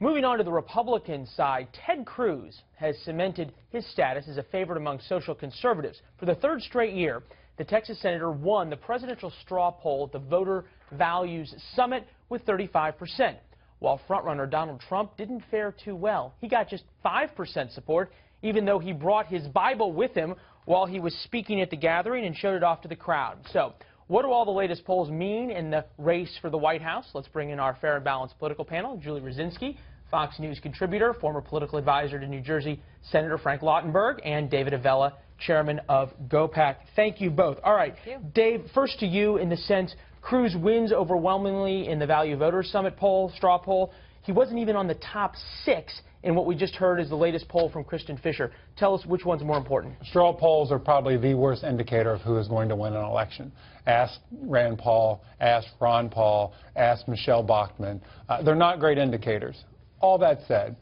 Moving on to the Republican side, Ted Cruz has cemented his status as a favorite among social conservatives. For the third straight year, the Texas senator won the presidential straw poll at the Voter Values Summit with 35%, while frontrunner Donald Trump didn't fare too well. He got just 5% support, even though he brought his Bible with him while he was speaking at the gathering and showed it off to the crowd. So, what do all the latest polls mean in the race for the White House? Let's bring in our fair and balanced political panel. Julie Roginsky, Fox News contributor, former political advisor to New Jersey Senator Frank Lautenberg, and David Avella, chairman of GOPAC. Thank you both. All right, Dave, first to you in the sense, Cruz wins overwhelmingly in the Value Voters Summit poll, straw poll. He wasn't even on the top 6 in what we just heard is the latest poll from Kristen Fisher. Tell us which one's more important. Straw polls are probably the worst indicator of who is going to win an election. Ask Rand Paul, ask Ron Paul, ask Michelle Bachmann. They're not great indicators. All that said,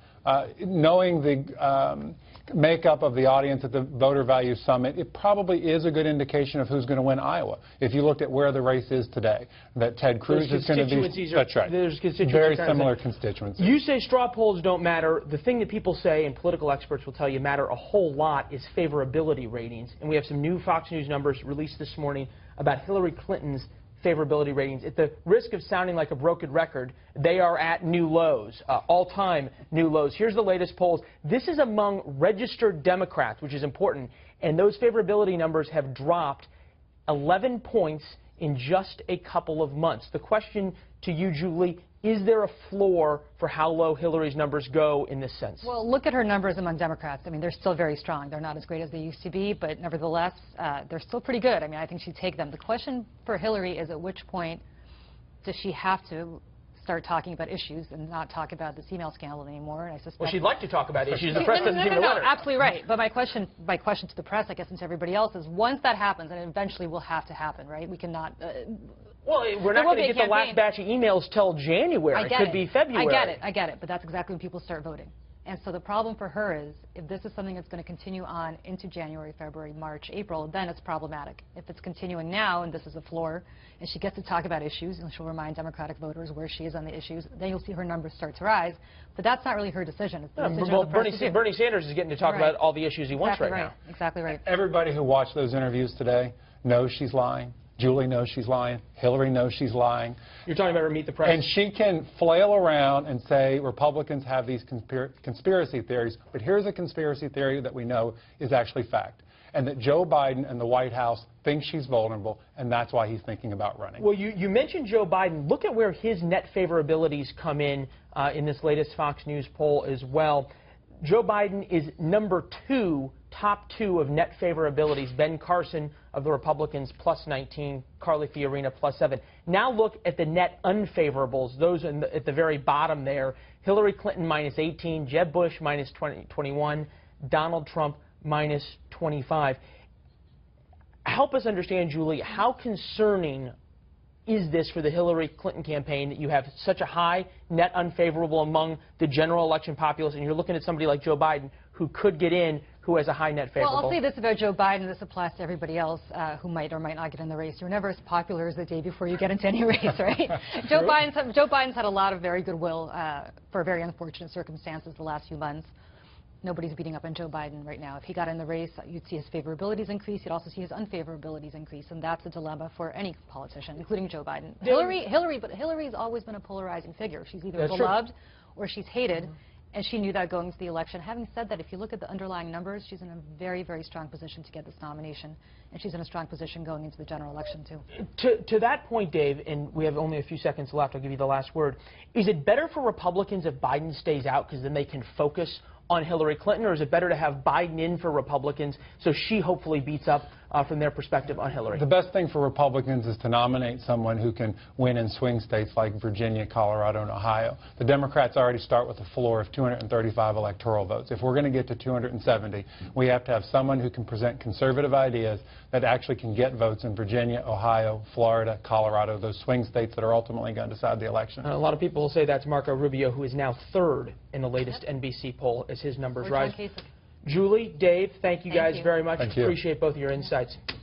knowing the makeup of the audience at the Voter Value Summit, it probably is a good indication of who's going to win Iowa. If you looked at where the race is today, that Ted Cruz is going to be. That's right. There's very similar constituencies. You say straw polls don't matter. The thing that people say, and political experts will tell you matter a whole lot, is favorability ratings. And we have some new Fox News numbers released this morning about Hillary Clinton's favorability ratings. At the risk of sounding like a broken record, they are at new lows, all-time new lows. Here's the latest polls. This is among registered Democrats, which is important, and those favorability numbers have dropped 11 points in just a couple of months. The question to you, Julie, is there a floor for how low Hillary's numbers go in this sense? Well, look at her numbers among Democrats. I mean, they're still very strong. They're not as great as they used to be, but nevertheless, they're still pretty good. I mean, I think she'd take them. The question for Hillary is at which point does she have to start talking about issues and not talk about this email scandal anymore? And I suspect well, she'd like to talk about issues. The press doesn't seem to let her. Absolutely right. But my question to the press, I guess, and to everybody else is once that happens, and it eventually will have to happen, right? We cannot. Well, we're not going to get the last batch of emails till January. It could be February. I get it. But that's exactly when people start voting. And so the problem for her is if this is something that's going to continue on into January, February, March, April, then it's problematic. If it's continuing now and this is a floor and she gets to talk about issues and she'll remind Democratic voters where she is on the issues, then you'll see her numbers start to rise. But that's not really her decision. It's the decision of the press. Bernie Sanders is getting to talk about all the issues he wants right now. Exactly right. Everybody who watched those interviews today knows she's lying. Julie knows she's lying. Hillary knows she's lying. You're talking about her Meet the Press. And she can flail around and say Republicans have these conspiracy theories, but here's a conspiracy theory that we know is actually fact, and that Joe Biden and the White House think she's vulnerable, and that's why he's thinking about running. Well, you mentioned Joe Biden. Look at where his net favorabilities come in this latest Fox News poll as well. Joe Biden is number 2, top 2 of net favorabilities. Ben Carson of the Republicans, plus 19. Carly Fiorina, plus 7. Now look at the net unfavorables, those at the very bottom there. Hillary Clinton, minus 18. Jeb Bush, minus 21. Donald Trump, minus 25. Help us understand, Julie, how concerning is this for the Hillary Clinton campaign that you have such a high net unfavorable among the general election populace, and you're looking at somebody like Joe Biden who could get in, who has a high net favorable? Well, I'll say this about Joe Biden. This applies to everybody else who might or might not get in the race. You're never as popular as the day before you get into any race, right? Joe Biden's had a lot of very goodwill for very unfortunate circumstances the last few months. Nobody's beating up on Joe Biden right now. If he got in the race, you'd see his favorabilities increase. You'd also see his unfavorabilities increase, and that's a dilemma for any politician, including Joe Biden. But Hillary's always been a polarizing figure. She's either beloved or she's hated, and she knew that going into the election. Having said that, if you look at the underlying numbers, she's in a very, very strong position to get this nomination, and she's in a strong position going into the general election, too. To that point, Dave, and we have only a few seconds left, I'll give you the last word. Is it better for Republicans if Biden stays out because then they can focus on Hillary Clinton, or is it better to have Biden in for Republicans so she hopefully beats up from their perspective on Hillary? The best thing for Republicans is to nominate someone who can win in swing states like Virginia, Colorado, and Ohio. The Democrats already start with a floor of 235 electoral votes. If we're going to get to 270, we have to have someone who can present conservative ideas that actually can get votes in Virginia, Ohio, Florida, Colorado, those swing states that are ultimately going to decide the election. A lot of people will say that's Marco Rubio, who is now 3rd in the latest NBC poll as his numbers rise. Julie, Dave, thank you guys very much. Thank you. Appreciate both of your insights.